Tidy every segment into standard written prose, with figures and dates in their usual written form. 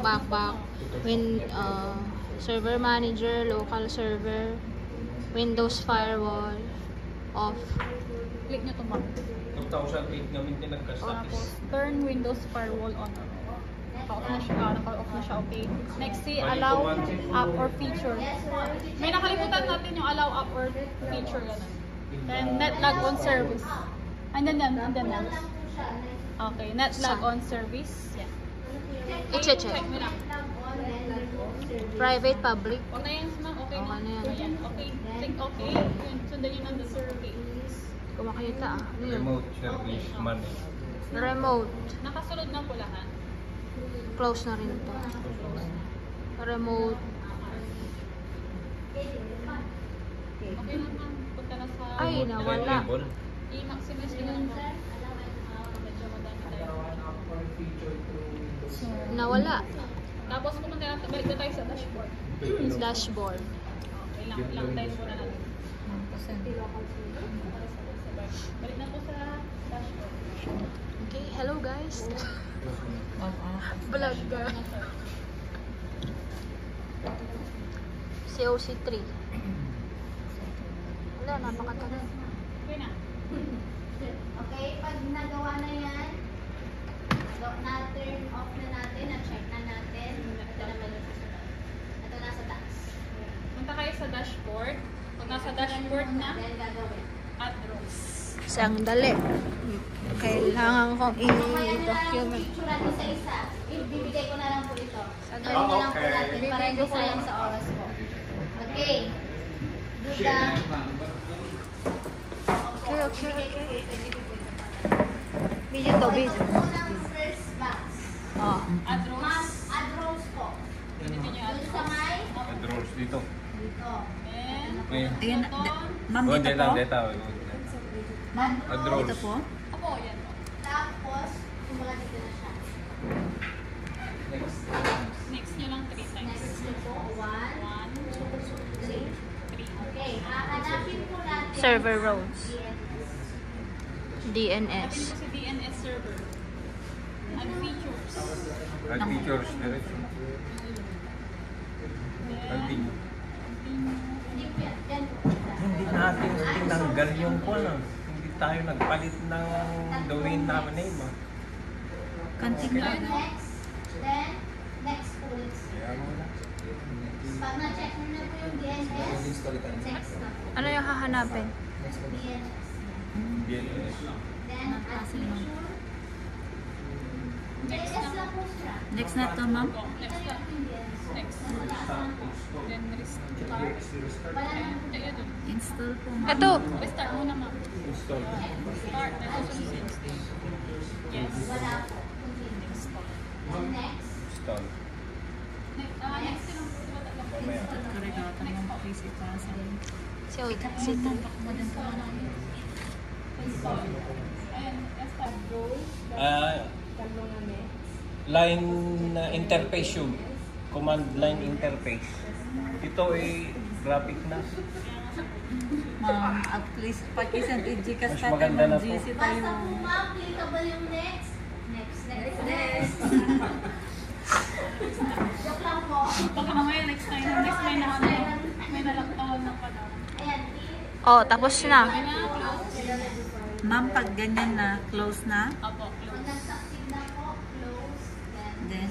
back. Server manager, local server, Windows firewall, off. Click nyo ito, ma'am. 2008 namin din nagka-status. Tapos, turn Windows firewall on. Naka-off na siya. Okay. Next, allow app or feature. May nakalimutan natin yung allow app or feature. Then, net log on service. And then. Okay, net log on service. Yeah. I-check. Mo lang. Private, public. Huwag na yan, ma'am. Okay na. Okay na yan. Ayan. Okay. Click okay. Yun, sundan yun ang the survey. Kung makita Ano yun? Remote service money. Remote. Nakasunod na po lahat. Close na rin ito. Remote. Okay na, ma'am. Punta na sa... Ay, nawala. Enable. I-maximize ko na lang. Medyo madami tayo. Nawala. Tapos pumunta na, balik na tayo sa dashboard. Dashboard. Okay lang tayo muna natin. Balik na po sa dashboard. Okay, hello guys. Vlog ka. COC3. Wala, napakatagal. Okay na. Okay, pag nagawa na yan, na-turn off na natin, na-check na natin. Ito naman yung susunod. Ito nasa tax. Punta kayo sa dashboard. Pag nasa dashboard na, Then gagawin. add rows. Sandali. Kailangan kong Kaya nyo lang i-document. yung picture isa-isa. Ibibigay ko na lang po ito. Okay. Gawin na lang po natin para hindi sayang sa oras ko. Okay. Do the... Okay. Video to, video. Ito po ng first box. Oh. Add rows. Ma'am, add rows po. Pinitin nyo add Doon sa rows. may... Controls dito. Dito. Then, Ayan. Ayan, button. ma'am, Oh, dito po. data. Ma'am, Add rows. dito po. Opo, yan po. Tapos, kumbaga dito na siya. Next nyo lang 3 times. Next na po. 1, 1, 2, 3. 3. Okay, hahanapin po natin. Server rows. DNS. DNS. Sabi mo sa DNS server. Add features. Add features. Diretso. Continue. Hindi po yan. Yan po. Hindi natin tinanggal yung kulang. Hindi tayo nagpalit ng domain namin na iba. Continue. Next. Then, next po. Kaya mo na. Pag na-check nyo na po yung DNS, next na po. Ano yung hahanapin? DNS. DNS. Then, add feature. DNS lang po siya. Next na to, ma'am. Oh, next Ito na. yung DNS. Next. Then restart. Wala nang Kaya dun. Install po, ma'am. Ito. Restart muna, ma'am. Install. Start. Nasusunod sa next. Yes. wala po. Continue. And next. Install. Next yun ang diba tatlong Mamaya. Karigatan mo, please ipasa. COC3. and start go. Line interface yun. Command line interface. Ito ay graphic na. Ma'am, at least pag-isang i-Gcash Mas tayo maganda na ng po. GC tayo. Basta po ma'am, clickable yung next. Next. Joke lang po. Baka mamaya next time may nalaktawan ng panahon. Ayan. Oh, tapos na. Okay na, close. Ma'am, pag ganyan na, close na. Apo, Pag close. nag-succeed na po, close. Then,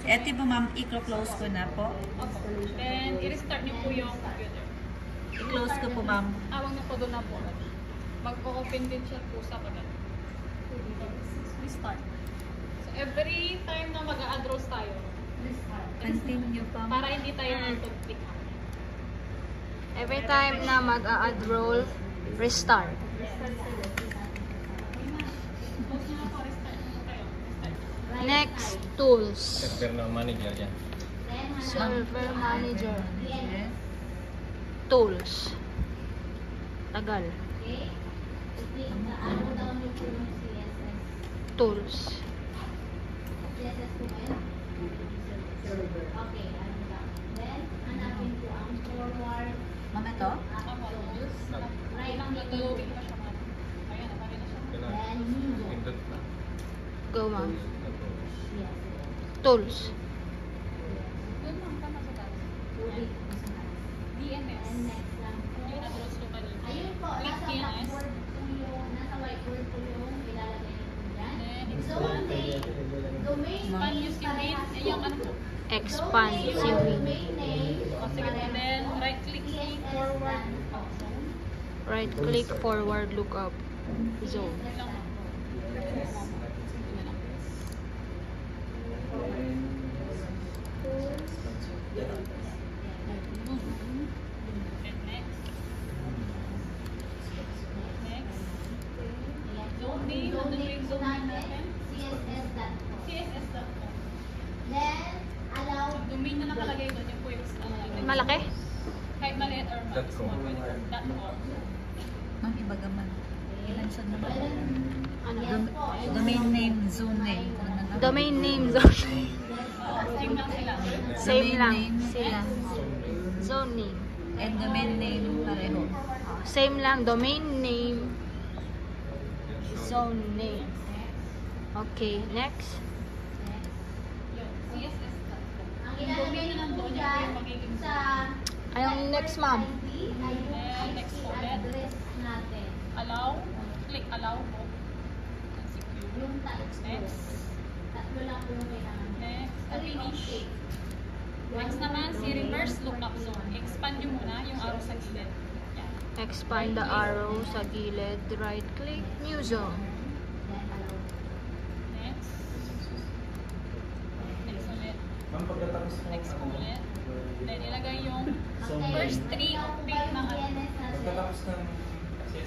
eto po ma'am, i-close ko na po. Apo. Then, i-restart niyo po yung computer. I-close ko po ma'am. Awang niyo po doon na po. Mag-open din siya po sa kanan. Restart. So, every time na mag-a-add rows tayo, Continue pa. para hindi tayo mag-click. Every time na mag-a-add roll, restart. Close niyo na po, restart niyo tayo. Restart. Next, tools. Server ng manager dyan. Then, Server manager. DNS. Tools. Tagal. Okay. I-click na ano daw niyo po yung CSS. Tools. CSS po ba yun? Okay, ano ba? Then, hanapin po ang forward. Ma'am, ito? Apo, tools. Right lang, gagawin pa siya man. Ayan, napari na siya. Kailan? Then, new. Pindot na. Go, ma'am. CSS. Tools. DNS. And next lang po. Yung na-browse ko kanina. Ayun po, Click nasa DNS. whiteboard po yung, nasa whiteboard po yung ilalagay niyo po dyan. Then, Zone name, domain Expand name, yung CV. Yung ano po. Expand Domain, CV. domain name, O, sige po. Then, right click forward. Right click forward lookup zone. Wait lang, ma'am. And next. Next. Zone name. Ano na yung zone name natin? CSS.com. CSS.com. Then, allow Domain na nakalagay doon yung pwede sa Malaki? kahit maliit or mas .com. .com. Ma'am, iba gaman. Ilan siya naman? Ano? Domain name, zone name. Kung ano na. Domain name zone. Same lang sila. Same Domain lang. name Same. sila. Zone name. And domain name pareho. Same lang. Domain name. Zone name. Okay, next. Yun, CSS.com. ang Yung ilalagay domain na niyo po nandun, yung dyan magiging sa Ayong next, ma'am. ID, ay yung Then, next IP ulit. address natin. allow, click allow po. And secure. Yung type. Next. Tatlo lang po yung kailangan. Next, finish. Okay. Next naman, si reverse lookup zone. Expand nyo muna yung arrow sa gilid. Yan. Expand the arrow sa gilid. Right click. New zone. Then, allow. Next. Next ulit. Ma'am, pagkatapos ng Next po ulit. Then, ilagay yung Okay. first three Ikaw po ba pick yung ng DNS natin? pagkatapos ng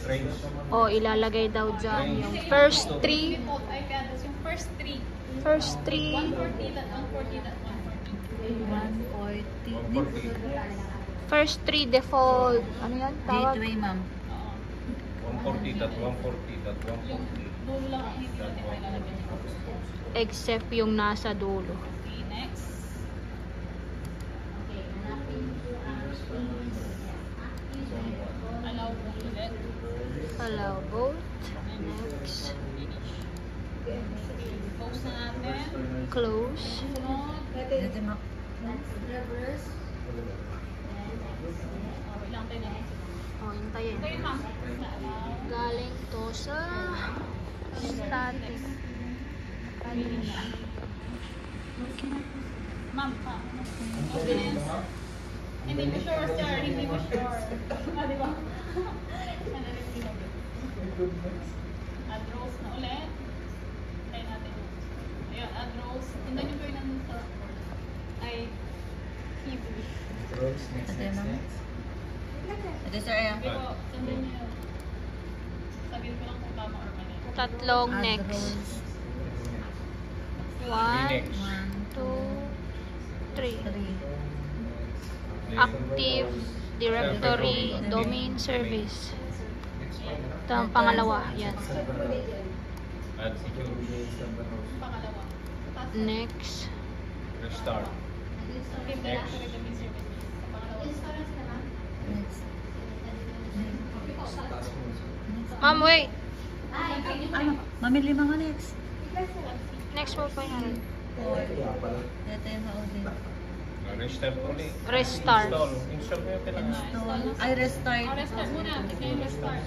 range. O, ilalagay daw dyan yung first three. Default IP address, yung first three. First three. 140.140.140. 140. First three default. Ano yan? Tawag? Gateway, ma'am. Oo. 140.140.140. Yung dulo lang ang hindi natin ilalagay niya. Except yung nasa dulo. Okay, next. Okay, hanapin po ang Allow po ulit. Allow both. Next. Finish. Close na natin. Close. Sunod. Dito, ma'am. reverse. Wait lang tayo na. O, hintayin. Ito yung ma'am. Allow. Galing to sa static. Finish. Ma'am, pa. Open. Hindi mo sure, sir. Hindi mo sure. Di ba? Add rows na ulit. Try natin. Ayun, add rows. Tingnan nyo ko yung ay keyboard. Ito, ma'am. Ito, sir, ayan. Sabi ko, tingnan nyo yun. Sabihin ko lang kung tama or mali. Tatlong Add next. rows. 1, Next. 2, 3. 3. Active Directory Domain Service. Ito ang pangalawa. Yan. Add security. Pangalawa. Next. Restart. Okay, Next. sa pangalawa. Next. Ma'am, wait. Ano? Mamili mga next. Next mo pa yan. Ito yung housing. Restart ulit. Restart. Install. Install mo yung kailangan. Install. Ay, restart. Oh, restart muna. Tignan yung restart.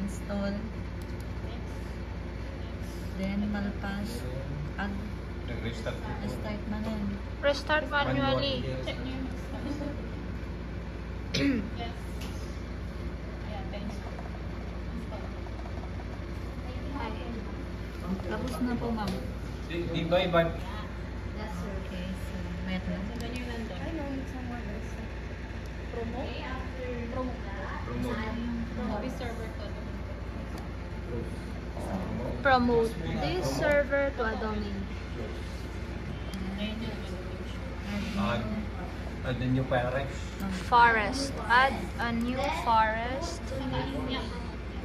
Install. Then, malpas. Ag Nag-restart. restart man yan. Restart manually. Check nyo yung restart. Yes. Ayan, thanks. Install. Ay. Tapos na po, ma'am. Di ba iba? Okay, so, met na. Tignan nyo yung nandun. Promote. Promote. Promote. Promote this server to. Promote this server to a domain. Ayun yung Add a new parent. Forest. Add a new forest. Yan.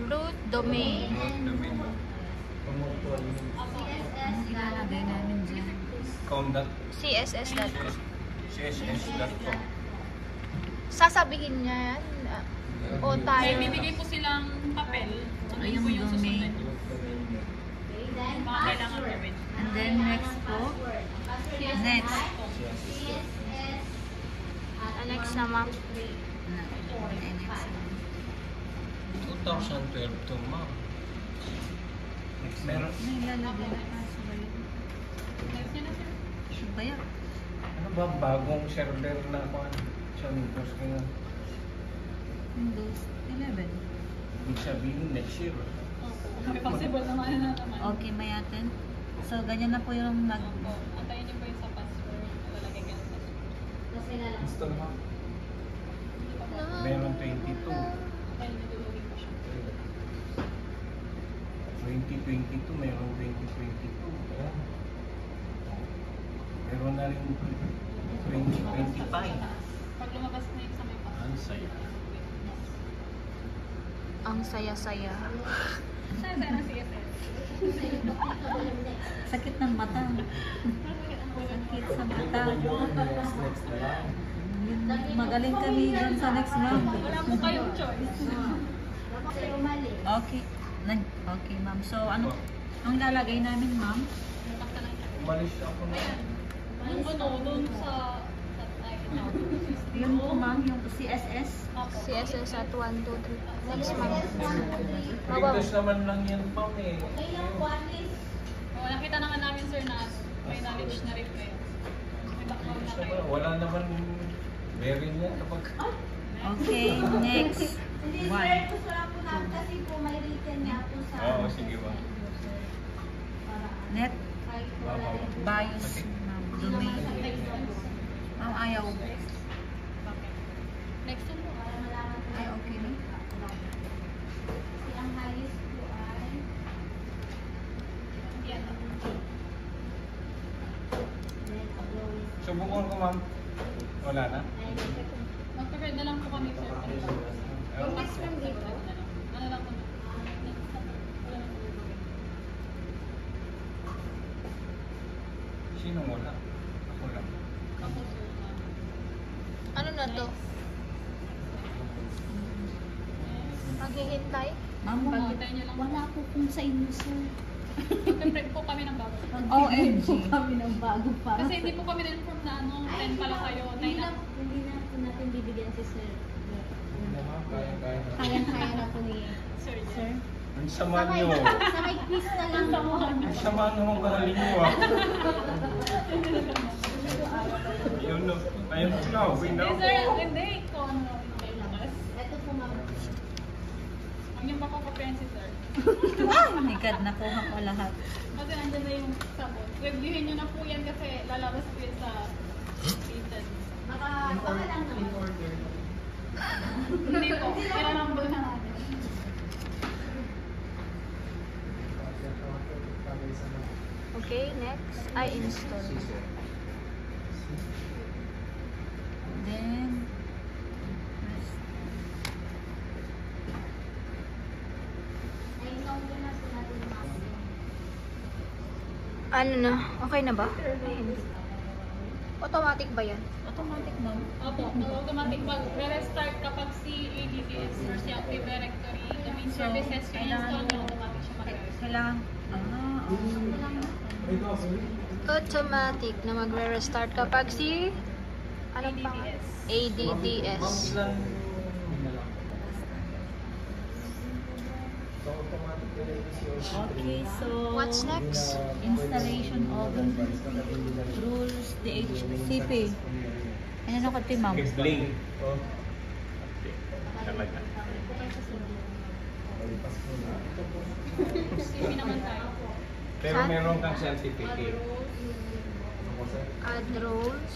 Root domain. Domain. Anong ilalagay namin dyan? CSS.com. CSS.com. Sasabihin niya yan. O Ay, tayo. bibigay po silang papel. Ano Ay, yung po yung domain. susunod? Yung mga kailangan gawin. And then, next po. Next. na, ma'am. NX. 2012 to, ma'am. Meron, May lalagay na kaso ba yun? Next yun na, sir. Ano ba yan? ano ba bagong server na kuan sa Windows ngayon? Windows 11. Ibig sabihin next year. Opo. May possible naman na naman. Okay, Mayaten. So, ganyan na po yung nag... Opo. Antayin niyo po yung sa password. Lalagay kayo ng password. Kasi lalaki. Install mo. Meron 22. Antayin niyo dulugin ko siya. 2022, meron 2022. Meron na rin 2025. Pag lumabas na yung sa may password. Ang saya. Ang saya-saya. Saan na CSS? Sakit ng mata. Sakit sa mata. Magaling kami dyan sa next month. Wala po kayong choice. Dapat kayo mali. Okay. Okay, ma'am. So, ano ang lalagay namin, ma'am? Basta lang siya. Umalis ako na. Ayan. Yung ano, dun sa Yun po, ma'am, yung CSS. CSS at 1, 2, 3. Next, ma'am. Windows naman lang yan pa eh. Okay lang po, at least. Oh, nakita naman namin, sir, na may knowledge na rin kayo. May background na kayo. Wala naman meron yan kapag Okay, next. Hindi, One. sir, gusto lang po namin kasi po may written nga po sa... Oo, sige ba. Net Kahit po wala rin po. bios, ma'am. Domain. Ma'am, ayaw. Okay. Next one po. Para malaman po. Ay, okay na. Kasi ang highest po ay... Yan. Then, lowest. subukan ko ma'am. Wala na. Mag-prepare na lang po kami, sir. Yung next one dito. Ano lang po? Wala lang po. Sino wala? Ako lang. Ako, sir. Ano na to? Maghihintay? Ma'am, Pagkitayin niyo lang. Wala po kung sa inyo, sir. Mag-prep po kami ng bago. OMG. po kami ng bago para Kasi hindi po kami na-inform na ano, 10 pala kayo. Hindi 9 na, na. hindi na po natin bibigyan si sir. Kaya. Kayang-kaya na po ni Sir, sir. Ang sama nyo. Sa may quiz na lang po. Ang sama nyo ang galing nyo ah. Yun no. Ayun na. Hindi, sir. Hindi. Ikaw ano na rin lakas. Ito po ma'am. Ang yung makakopyan si sir. Oh my God, nakuha ko lahat. Kasi andyan na yung sabon. Reviewin nyo na po yan kasi lalabas po yun sa season. Baka lang naman. Hindi po. Ilalambol na natin. Okay, next. I install. Then, Na-encounter na po natin yung mga Ano na? Okay na ba? Automatic ba yan? automatic, ma'am. Opo. Automatic mag-restart kapag si ADDS or si Active Directory, the main So, services kailangan i-install nyo, automatic siya mag-restart. Kailangan, Automatic na magre-restart kapag si... Anong pang? ADDS. Ma'am, ilan? Okay, so... What's next? Installation of rules DHCP. Ano na ko, ma'am? Bling. Talaga. CP naman tayo. Pero meron kang certificate. Add roles.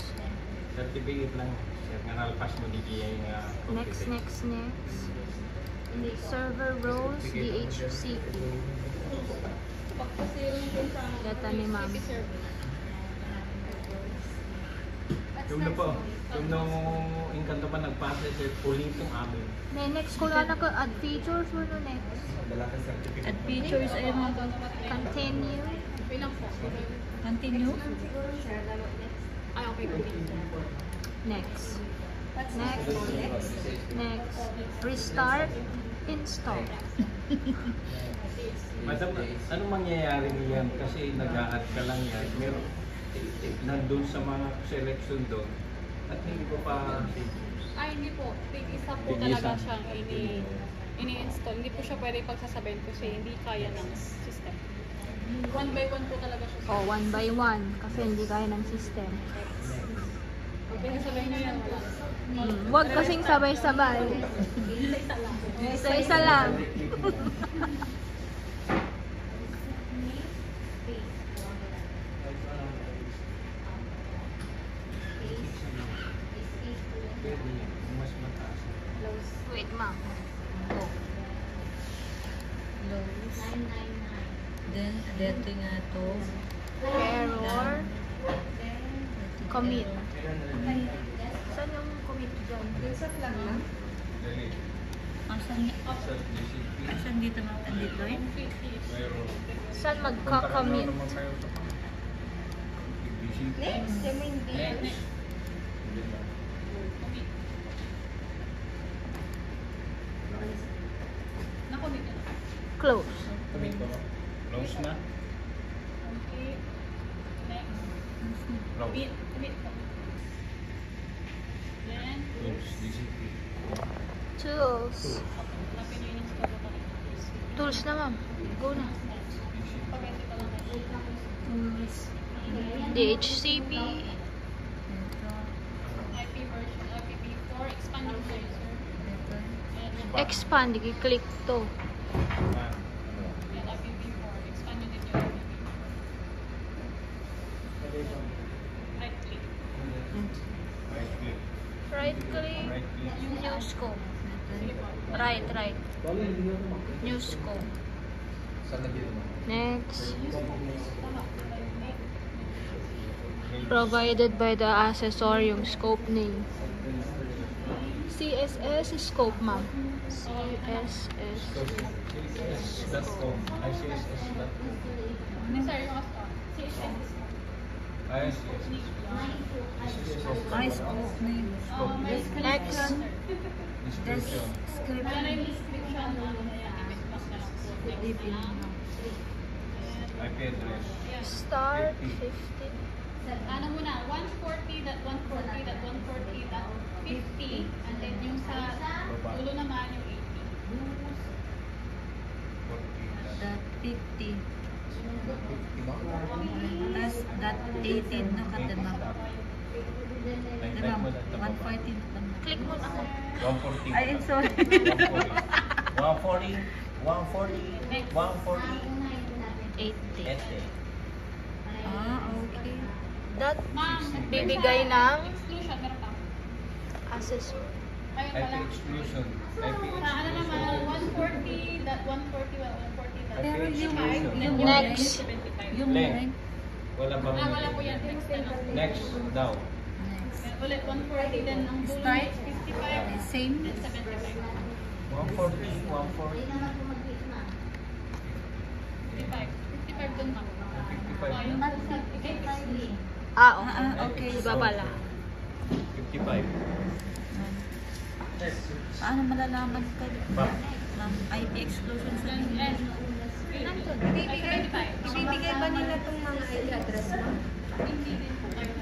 Certificate lang. Nga nalpas mo di nga Next, next, next. Server roles, DHCP. Kasi yung sa Data ni ma'am. CP server. Yung na po. Yung nung Encanto pa nagpasa sa ulitong amin. Next ko lang ako, add features. Ano next? Dala ka certificate. At features ay mga Continue. Okay lang po. continue. Ay, okay. Next. Next. Next. Restart. Install. Madam, anong mangyayari niyan? Kasi nag-a-add ka lang yan. Meron, nandun sa mga selection doon, At hindi ko pa Ay, hindi po. Tig-isa po Tig-isa. talaga siyang ini-install. Hindi po siya pwede pagsasabayin kasi hindi kaya ng system. One by one po talaga siya. Oh, one by one. Kasi hindi kaya ng system. Pag pinasabay na yan, wala. Huwag kasing sabay-sabay. Isa-isa lang. Isa-isa lang. mas mataas. Wait, ma'am. Oh. Close. 999. Then, dito nga to. Error. Commit. Saan yung commit dyan? Dali. Asan, Sa GCP. asan dito ma'am? Andito eh? Mayroon. Saan Punta magka-commit? naman kayo sa GCP. Next, yung hindi. Next. Nakomit na. Close. Commit ko. Close na. Okay. Next. Close. Commit po. Then, Close. GCP. Tools. hanapin nyo yung install ko talaga. Tools na, ma'am. Go na. GCP. Pag-ente pa lang kayo. Tools. DHCP. Dito. IP version, IPv4, expand yung user. Dito. And Expand. I-click to. yan, IPv4. Expand nyo din yung IPv4. Right click. Right click. Right click. Right click. New scope. Sige po. Right. New scope. Next. Provided by the assessor yung scope name. CSS scope, ma'am. CSS. CSS.com. ICSS.com. Sir, yung asta. CSS. ICSS. Ay, scope name. May Next. Description. Script. Wala na yung description. I-backpass na lang po. Next na lang. IP address. Yes. Start 50. 50. Ano muna? 140.140.140.50 and then yung sa dulo naman yung 80. Dot 50. Plus dot 18 no kada ma'am. Diba? 140 na ma'am. Click mo na. 140. Ay, sorry. 140. 140. 80. 80. Ah, okay. That Ma'am, bibigay ng exclusion, meron pa. assessor. Ayun IP pala. exclusion. IP Sa ano naman, exclusion. 140.140. Pero yung Next. Yung Length. length. Wala pa Wala po yan. Next na lang. Next daw. Next. Ulit 140, then ang dulo Start. is 55, Same. then 75. 140. 140. 55 dun ma'am. 55. Yung sa 55. Ah, okay. Okay. Iba pala. 55. Paano malalaman ka Ba? ng IP exclusion sa And, inyo? nandun. Ibibigay ba nila itong mga ID address mo? Hindi din po kayo.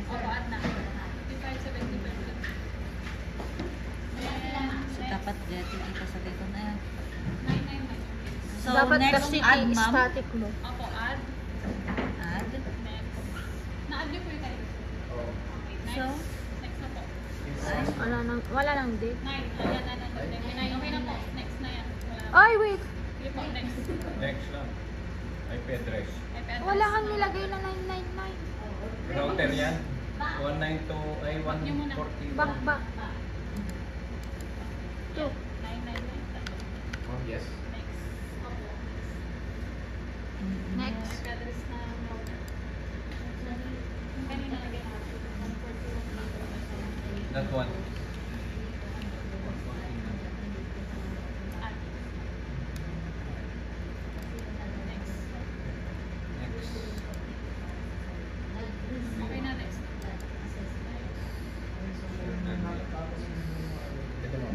Opo, at na. 55, 75. So, dapat dito kita sa dito na yan. 999. So, Dapat next kasi add, ma'am. i-static mo. Opo, add. Add. Next. Na-add niyo po yung tayo. Okay, next. So, Next na po. Wala nang date. 9. Ayan, ano. May 9. Okay na po. Next na yan. Wala na. Ay, wait. Sige po, next. Next lang. IP address. iPad. Wala kang nilagay na 999. Router yan. 192 ay 140. Back. 2. 999. Yes. Next. Next. iPad address na router. Kanina lagay natin. 140. That one. Add. Next. Next. Okay na, next.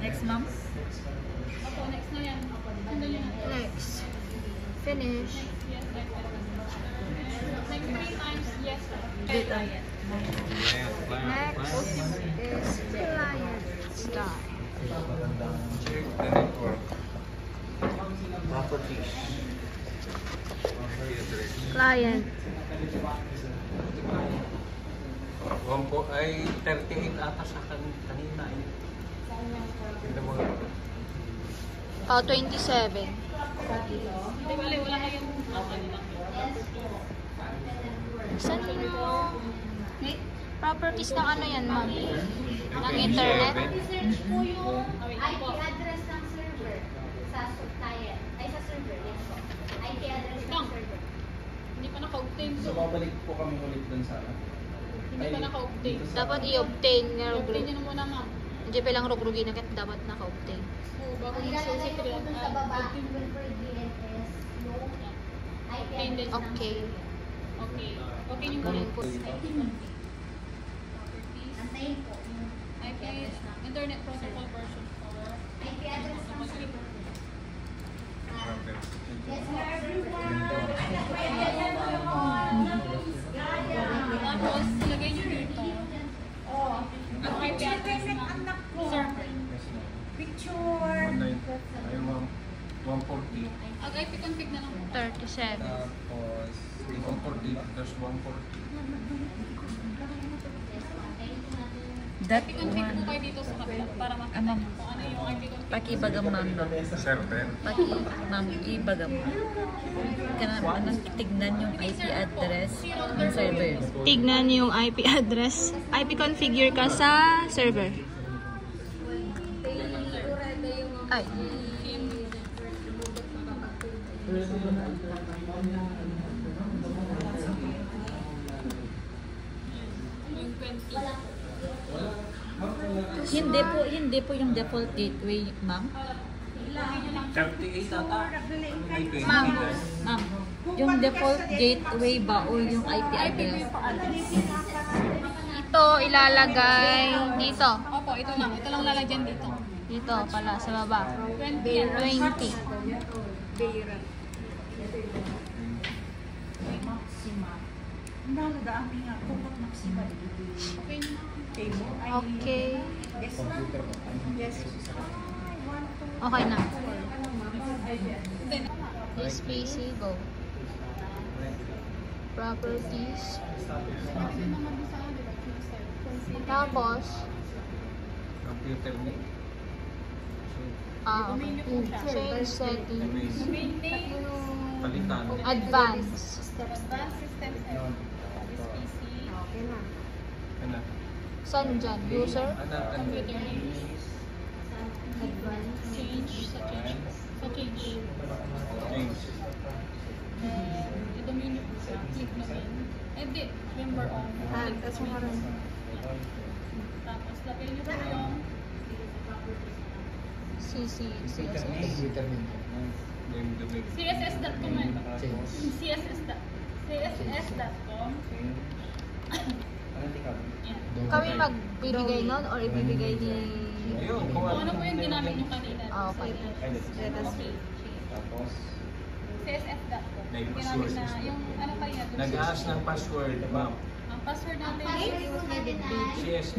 next ma'am. Opo, next na yan. Sandali na. Next. Finish. Yes, iPad. Next 3 times, yes. dito. Next is client style. Check the network. Properties. Client. Ay 38 ata sa kanina eh. Tignan mo. 27. Hindi, wala kayong kanina. Saan yung properties ng ano yan, ma'am? Ng internet? I-search po yung IP address ng server sa client. Ay, sa server. Yes po. IP address ng server. Hindi pa naka-obtain. So, babalik po kami ulit dun sa Hindi pa naka-obtain. Dapat i-obtain nga I-obtain nyo na muna, ma'am. Hindi pa lang rugrugi na dapat naka-obtain. Oo, bago Ang mag-show ilalagay sa ko po dun sa baba, even for DNS, yung IP address ng Okay. server. Okay. Okay yung Ganun po. Antayin po yung IP Internet Protocol version 4. IP address ng server. Yes, Tapos, ilagay nyo dito. Ang IP address ng server. Ay, 140. Ang IP config na lang. 37. Tapos, 140 plus 140. That IP config po one. kayo dito sa kabila para makita Ma'am. nyo kung ano yung IP config. Pakibagam ma'am. Server. Ma'am, ibagam. Kailangan tignan yung IP address ng server. Tignan yung IP address. IP configure ka sa server. Ay. Yung 20. Hindi po yung default gateway, ma'am. 38 ata. Ay, 20. Ma'am, yung default gateway ba o yung IP address? Ito ilalagay dito. Opo, ito lang. Ito lang lalagyan dito. Dito pala sa baba. 20 yan. 20. Okay. Okay na. This PC, go. Properties. Tapos, Computer name. change settings. Main name, Palitan. Advanced. advanced systems, this PC, Ano? Saan dyan? User? Ano? computer name, change, sa change, Change. i-domain nyo po siya, click domain, edit, member on, tapos lagay nyo po yung CSS. Name domain. css.com css.com yan. Kami magbibigay nun or ibibigay ni... Ayun, Kung ano po yung ginamit nyo kanina. Okay. Tapos, css.com May ginamit password. na yung ano pa rin natin. Nag-aas ng password, ma'am. Ang password natin CSS.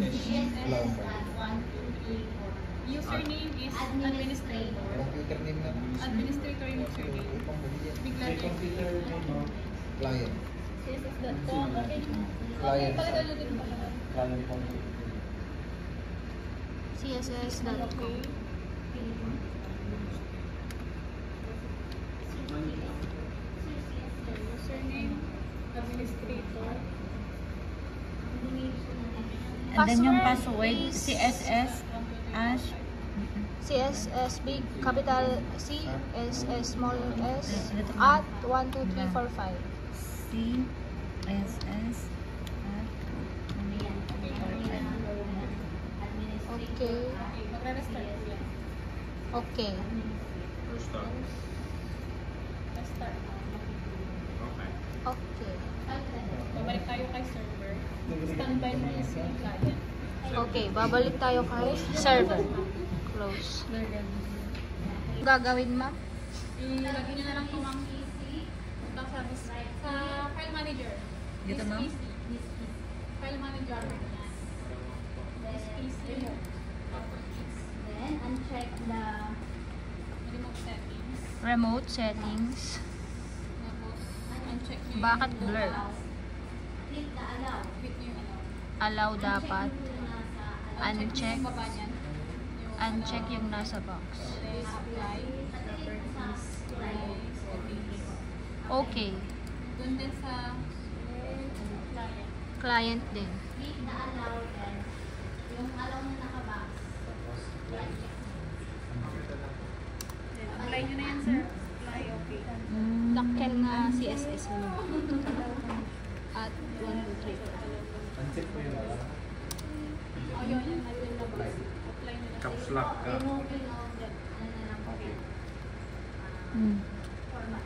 username is administrator. computer name na. Administrator yung username. Big letter. Computer name of client. css.com. Okay. Client. Palitan nyo din pala. Client computer. CSS.com. Username, administrator. And then yung Password password, is- CSS, ash, CSS big capital C, SS small s, at 1, 2, 3, 4, 5. CSS, at, Okay. Magre-restart po yan. Okay. Restart. Restart. Okay. Okay. Babalik tayo kay server. Standby mo yung client. Okay, babalik tayo kay server. Close. Gagawin, ma'am? Ilagay nyo na lang yung mga PC. Tapos sa file manager. Dito, This ma'am? PC. File manager. Space remote. Then, uncheck the Remote settings. Remote settings. Tapos, uncheck nyo Bakit yung blur? allow. click the allow. Click nyo yung allow. Allow dapat. Uncheck Uncheck. nyo yung baba niyan. Yung Uncheck allow. yung nasa box. Then, apply. Properties. Settings. Okay. Doon din sa client. Client din. Click the allow then yung allow na nakabox. Then, apply nyo na yan, sir. Apply, okay. Dakkel nga CSS mo. At 1, 2, 3. Uncheck mo yun. Ayun, yung natin na box. Apply nyo na. Caps lock ka. Removing of the ano na lang po. Format.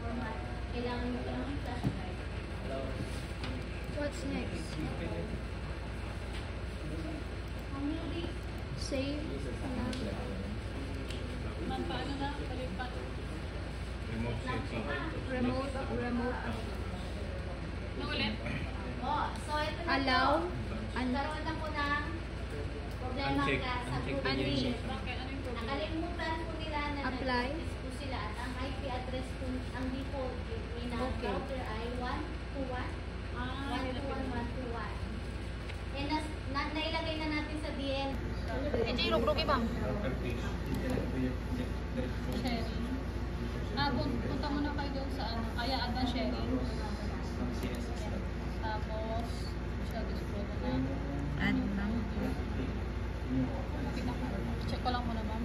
Format. Kailangan nyo lang i-flash drive. What's next? Save. Man, paano na? Palipat. Remote setting. Remote. Ano ulit? Oh, so ito na Allow. po. Nagkaroon na po ng problema Uncheck. ka sa Uncheck group din meeting. yun. Bakit? Ano yung problem? Nakalimutan po nila na Apply. nag-discuss po sila at ang IP address po, ang default gateway na Okay. router ay 121. Ah, 121. And nailagay na natin sa DL. Hindi, rugrugi ba? Properties. sharing. Punta muna kayo doon sa ano, kaya advanced sharing. Tapos, shadow scroll na. Add ma'am. Check ko lang muna, ma'am.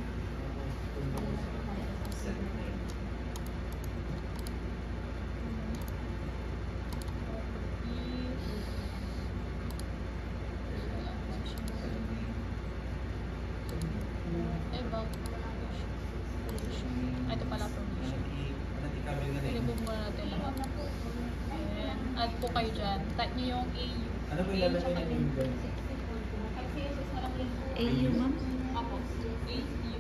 Ay, ito pala permission. I-remove muna natin lahat. Ayan. Add po kayo dyan. Type nyo yung AU. Ano ba ilalagay niya yung ganun? Ay, CSS na lang din. AU ma'am? Opo. AU.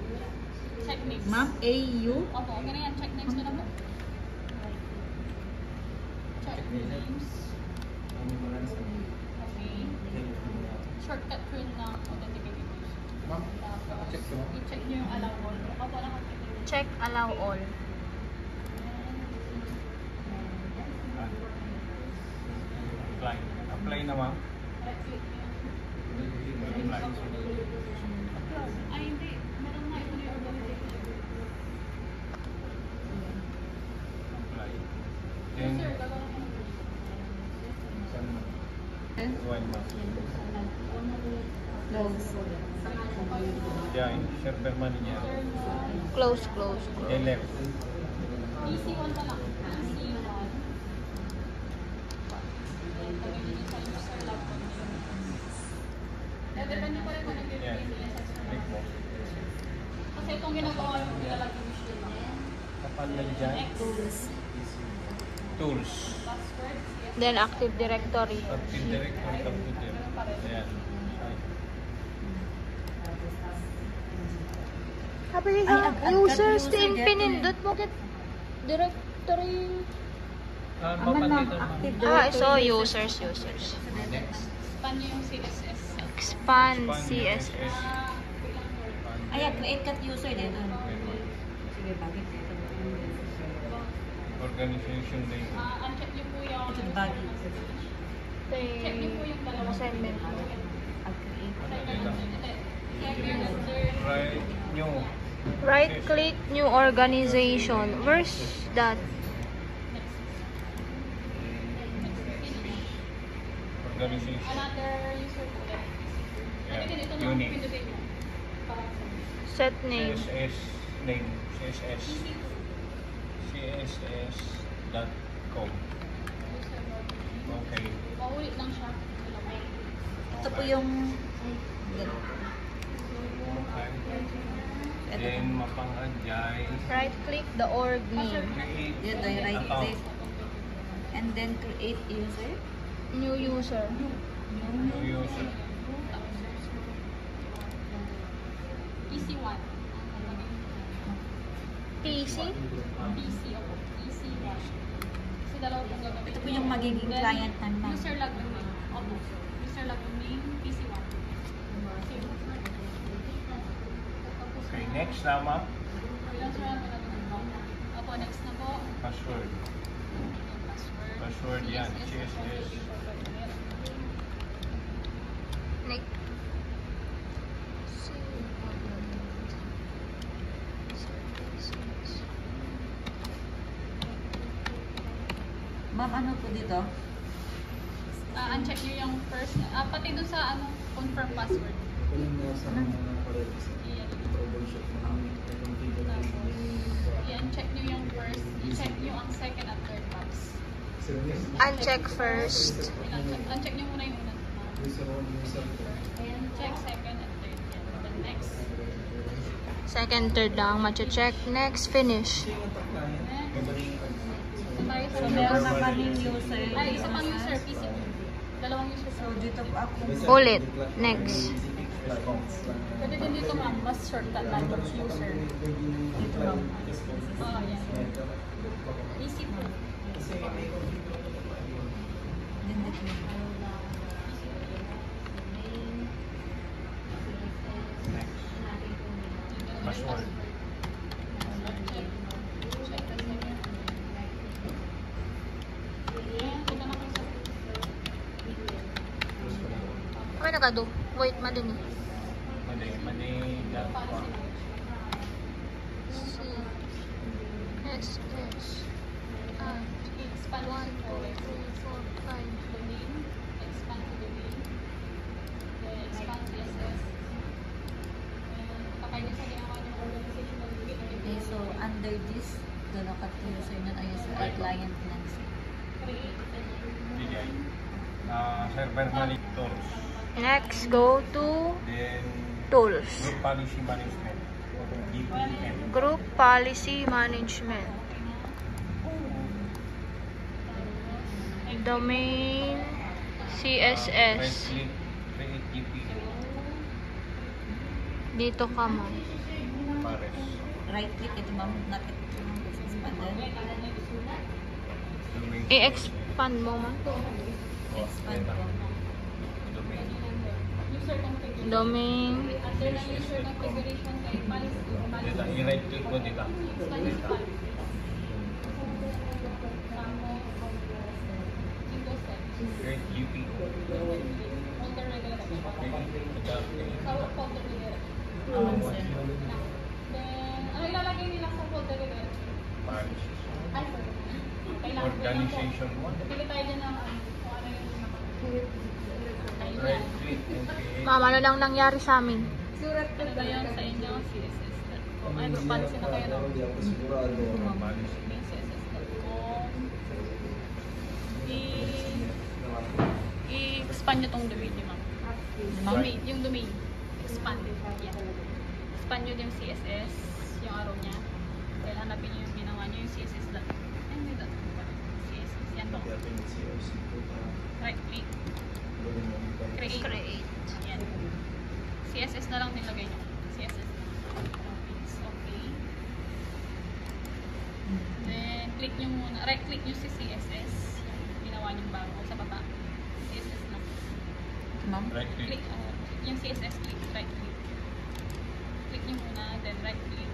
Check names. Ma'am, AU? Opo, okay na yan. Check names na lang po. Check names. Okay. Shortcut ko yun na authenticated use. Ma'am, Tapos, naka-check ko. i-check nyo yung allow all. Opo, naka-check nyo. Check allow all. Apply. Apply na ma'am. Right click nyo. Apply. Ay, hindi. Meron nga ito yung organization. Apply. Yes, Then, sir. Gagawin ko na. one ma'am. Close. Yan, server manager. Close, close, close. Then left. EC1 na lang. EC1. Pagin nyo sa user log ko. Depende pa rin kung Yan. nag-CSS. Click mo. Kasi itong ginagawa yung ilalagay mo siya. Kapag nandyan, tools. Password, yes. Then Active Directory. Active Directory computer. Ayan. Sabi niya, Ay, users user din dyan. pinindot mo kit directory. Aman ma'am, active So directory. users. Next. Span nyo yung CSS. Expand Expand CSS. Ayan, create cat user dito. Sige, bakit dito? Organization name. Uncheck nyo po yung... Ito, bagay. Check nyo po yung dalawang Assignment. Mag-create. Right new. Right click new organization. Where's that? Organization. Another user po ulit. Yeah. Ito na, Unit. pindutin nyo. Set name. CSS name. CSS.com. Okay. Maulit lang siya. Ito po yung... Then mapang-adjay. Right click the org name. Create Yun, do you right account. click? And then create user. New user. New user. PC1. PC? PC, opo. PC1. Kasi dalawa pong gagawin. Ito po yung magiging Then, client ng ma'am. User login name. Opo. User login name, PC1. Same. Okay, next na ma'am. User login name. Opo, next na po. Password. Yung password. Password yan, CSS. Nick. Ma'am, ano po dito? Uncheck nyo yung first, pati dun sa confirm password. I-uncheck nyo yung first, i-check nyo ang second at third box. Uncheck first. Uncheck nyo muna yung una. Check second and third. Then next. Second, third lang. Check. Next, finish. So, meron naman yung user. Ay, isa pang user, PC. Dalawang user. So, dito po ako. Ulit. Next. Pwede din dito ma'am, mas shortcut lang yung user. Dito ma'am. Oh, yan. PC po. Dindit mo. Password. Check the second. Ayan, punta na kayo sa Ano nakado? Wait, madini. Mani.com. C. S. S. expand 1, 2, 3, 4, 5. domain, expand to domain, then expand CSS. Kakailan sa ginawa ng organizational domain. Okay, so under this, doon ako user na ay sa client natin. Create. Bigay. Server monitors. Next, go to Then, tools. group policy management. GPM. Group policy management. Domain CSS. Right-click, create GPM. Dito ka mo. Pares. Right click, ito ma'am, nakit expanded. Domain. I-expand mo man. Expand po. Domain. User configuration. Domain. Under ng user configuration kay policy. Dito, i-right-click mo dito. Expand Dito. file. Windows 7. Create GPO. Folder redirection. Ito. Sa folder redirection. Sir. Then, ano ilalagay nila sa folder redirection? Pares. Ay, sorry. Kailangan Organization 1. Pili tayo dyan ng kung ano yung Right-click and create. Ma'am, ano lang nangyari sa amin? ano ba yun sa inyo? CSS.com. Ay, policy na kayo, no? Policy. CSS.com. I-expand nyo tong domain nyo, ma'am. Domain, yung domain. Expand. Yan. Expand nyo yung CSS, yung arrow niya. Dahil hanapin nyo yung ginawa nyo, yung CSS.com. CSS. Yan po. Right click. Create. Yan. CSS na lang nilagay nyo. CSS. Okay. Then, click nyo muna. Right click nyo si CSS. Ginawa nyo bago sa baba. CSS na. Ma'am? Right-click. Click. Yung CSS click. Right click. Click nyo muna. Then, right click.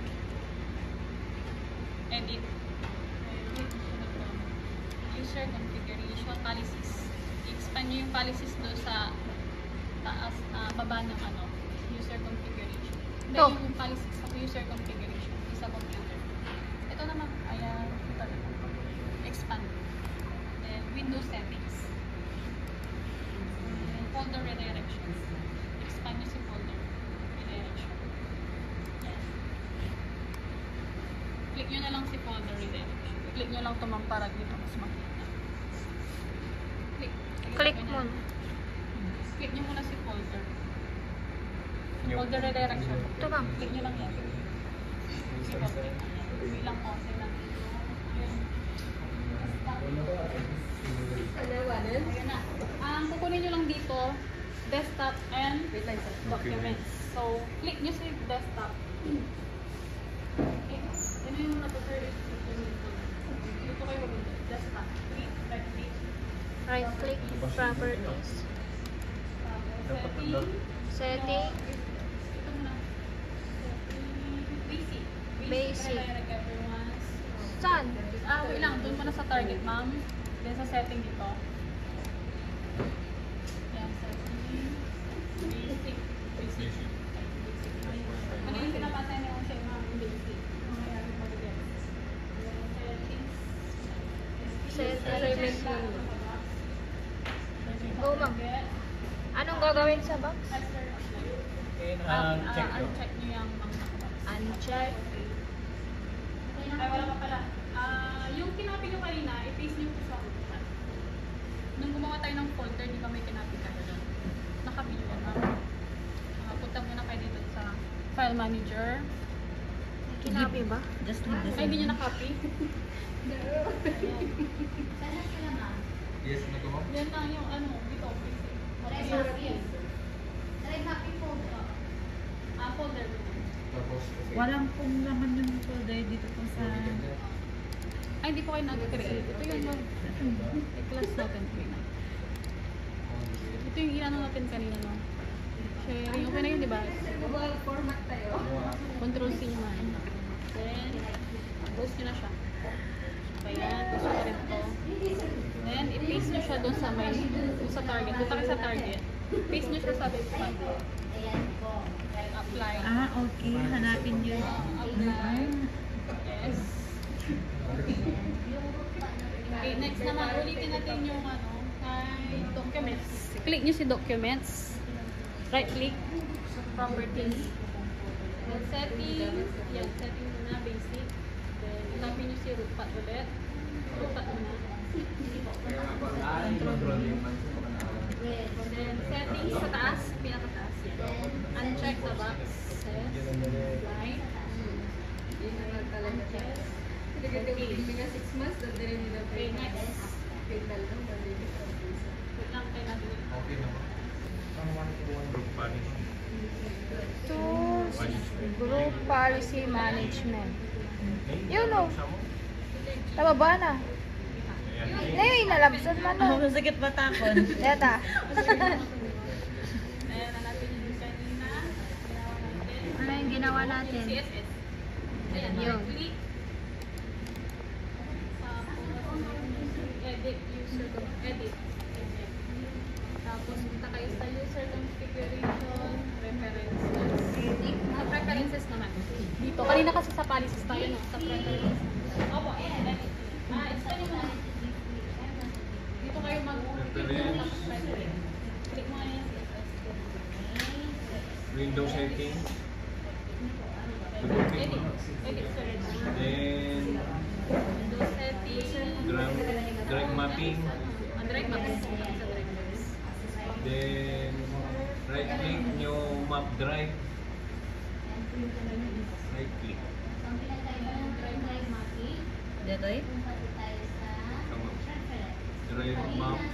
Edit. User configuration policies. I-expand nyo yung policies do sa taas, baba ng user configuration. Then Ito. yung policies sa user configuration sa computer. Ito naman, ayan, ito naman. Expand. Then Windows settings. Then folder redirections. Expand nyo si folder redirection. Yan. Click nyo na lang si folder redirection. Click nyo lang ito ma'am para dito mas makita. Click. Click mo. Click nyo muna si folder. Yung- Folder redirection. Ito ma'am. Click nyo lang yan. Click off. Ilang konti lang. Ayan na. Ang kukunin nyo lang dito, desktop and documents. So, click nyo sa desktop. Okay. Ano yung na-prefer dito kayo mag desktop. Click, right click. Right click, properties, Dapat Setting. ang setting, Ito muna. Basic. Basic. Like everyone's. saan? Wait lang. Doon muna sa target, ma'am. Then sa setting dito. Yan, setting. Basic. Basic. Ano yung pinapasa niyo sa ma'am? Basic. Mamaya rin mag-gets. Settings. Settings. Check lang. Go, ma'am. Anong gagawin sa box? check yun. Check nyo yung mga box. Uncheck. Ay, wala pa pala. Yung kinapi nyo kanina, i-paste nyo po sa upuan. Nung gumawa tayo ng folder, di ba may kinapi ka doon? Nakapi nyo yan, ma'am. Punta muna kayo dito sa file manager. Kinabi ba? Just leave this. Ay, hindi nyo nakapi. Sana sila ma'am. Yes, nagawa. Yan lang yung ano, dito. basic. Direct mapping. Direct mapping folder. Folder doon. Tapos, Walang pong laman yung folder dito po sa... Ay, hindi po kayo nag-create. Ito yung i-class natin po yun. Ito yung inano natin kanina, no? Sharing. Okay na yun, di ba? Format tayo. Control C nyo man. Then, post nyo na siya. Ayan, post nyo rin ito. Then, i-paste nyo siya doon sa may, doon sa target. Punta kayo sa target. Paste nyo siya sa website. Ayan po. Apply. Okay. Hanapin yun. Apply. Yes. Okay, next naman, ulitin natin yung ano, kay documents. Click nyo si documents. Right click. Properties. Then settings. Yan, settings na basic. Then, itapin nyo si rootpad ulit. Rootpad muna. control yung Then, settings sa taas. Pinakataas yan. Uncheck the box. Yes. Right. Uncheck. Mga 6 months, dadali nila pa Okay, yung next. capital lang, dadali nila. Wait lang kayo natin. Okay naman. Ang 1-to-1 group policy. Tools, Group Policy Management. Yun o. Tababa na. Nay, nalabsan man Ako na. sakit batakon. Deta. Ayan, hanapin nyo yung kanina. Ano yung ginawa natin? CSS. Ayan, Yun. click. Edit user edit. Tapos punta kayo sa user configuration, preferences. Preferences naman. Dito. Kanina kasi sa policies tayo, no? Sa preferences. Opo, edit. Explain mo na. Dito kayo Preference. Click mo nga yung CSS. Window settings. Edit. Edit search. Then, Windows settings. drag mapping. Direct mapping. Sa direct mapping. Then, right click nyo map drive. Right click. So, ang pinagkaiba ng drive mapping, Dito eh? punta tayo sa Tama. preference. Drive maps.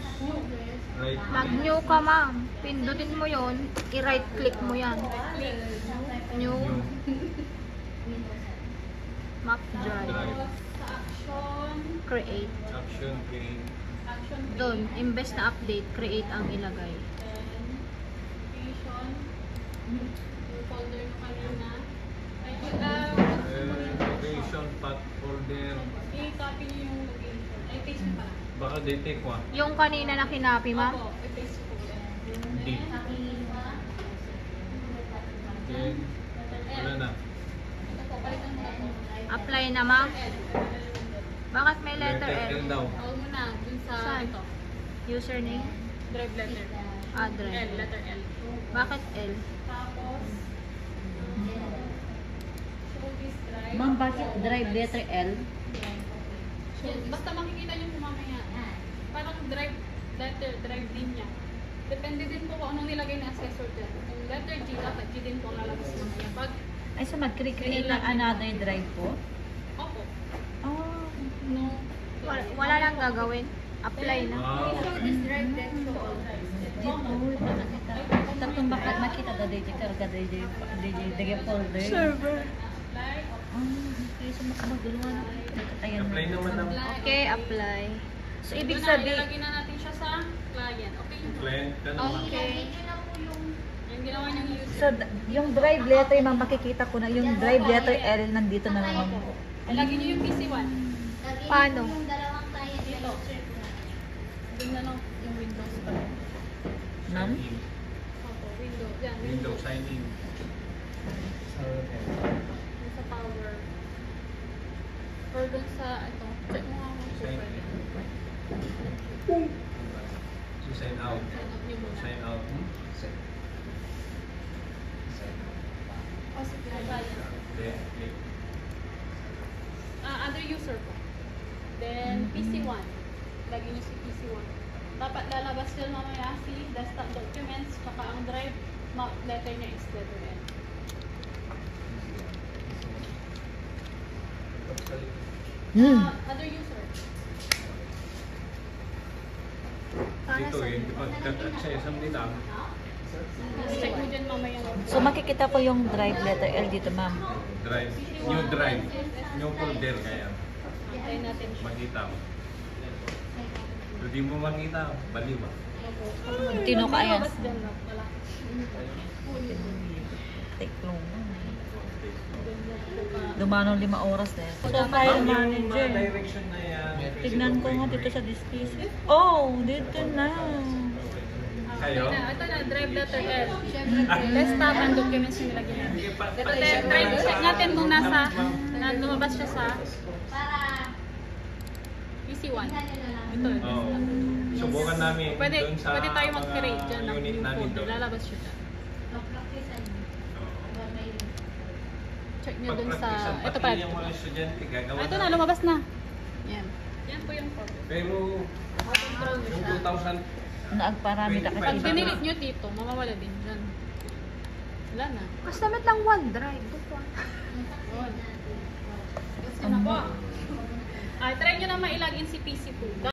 Right click. Mag-new ka, ma'am. Pindutin mo yon, i-right click mo yan. New Map Drive. Drive. Sa action. Create. Action create. Action. Doon, imbes na update, create ang ilagay. Then, location. Yung folder nyo kanina. Ay, Location, path folder. i-copy nyo yung location. Ay, paste nyo pala. Baka detect wa. Yung kanina na kinapi, ma'am. Opo, i-paste nyo po ulit. Hindi. Then, wala na. Ito po, palitan mo na po. Apply na, ma'am. Bakit may letter L L? daw. Huwag mo na, dun sa Saan? ito. Username? Drive letter. Address. L, letter L. Bakit L? Tapos, show this drive. Ma'am, bakit drive letter L? So, basta makikita nyo po mamaya. Parang drive, letter, drive din niya. Depende din po kung anong nilagay ng assessor dyan. Kung letter G, dapat G din po ang lalabas mamaya. Pag, Ay, so mag-create ng another drive po? opo, Oh. no. Wala lang gagawin. Apply na. Ah, Show this drive, then show all drives. Dito, nakita ko. kita ka DJ karga DJ folder. Server. Okay, so makamaguluhan na. Nagkatayan Apply naman ng Okay, apply. So, ibig Ito na, sabihin, ilalagay na natin siya sa client. Okay? client ka naman. Okay. Yung ginawa niyang user. So, yung drive letter, ma'am, makikita ko na. Yung drive letter L nandito na naman. Ilagay niyo yung PC1. Paano? Yung dalawang client na Dito. user ko. Doon na lang yung Windows pa. Ma'am? Sign in. Opo, Windows. Yan, Windows sign in. Doon sa power. Or doon sa, ito. Check mo nga kung Sign pwede. in. So sign out. Sign out niyo muna. Sign out. Oh, sige. Then, click. Other user po. Then, PC1. Lagyan niyo si PC1. Dapat lalabas yun mamaya si desktop documents, tsaka ang drive, letter niya is letter N. Other user. Dito eh, pagkat sa isang nila, Check mo dyan mamaya. So, makikita ko yung drive letter L dito, ma'am. drive, new folder kaya, Antayin natin siya. makita mo. So di mo makita, baliw ba? Tino ka, ayan. Lumabas dyan, no? Wala. Take long. Dumanong 5 oras na yan. So, file Yung manager. direction na yan. Tignan ko nga dito sa display. Oh, dito na. Kayo? Ito na, drive letter L. Desktop and documents yung nilagyan natin. Ito, drive, check natin kung nasa, lumabas siya sa Para PC1. isa nyo na lang. Ito, Oo. Subukan namin Pwede, doon sa pwede tayo mga mag-create dyan ng unit new namin folder. doon. Lalabas siya dyan. Mag-practicean nyo. Or may Check nyo dun sa, Pag-practicean, ito pati pa. yung mga estudyante, gagawa Ito na, lumabas na. Yan. Yan po yung folder. Pero yung 2000, Naagparami na Pag kasi. dinilit nyo dito, mamawala din dyan. Wala na. Kastamit lang OneDrive. Yes, na po. Try nyo na mailagin si PC2.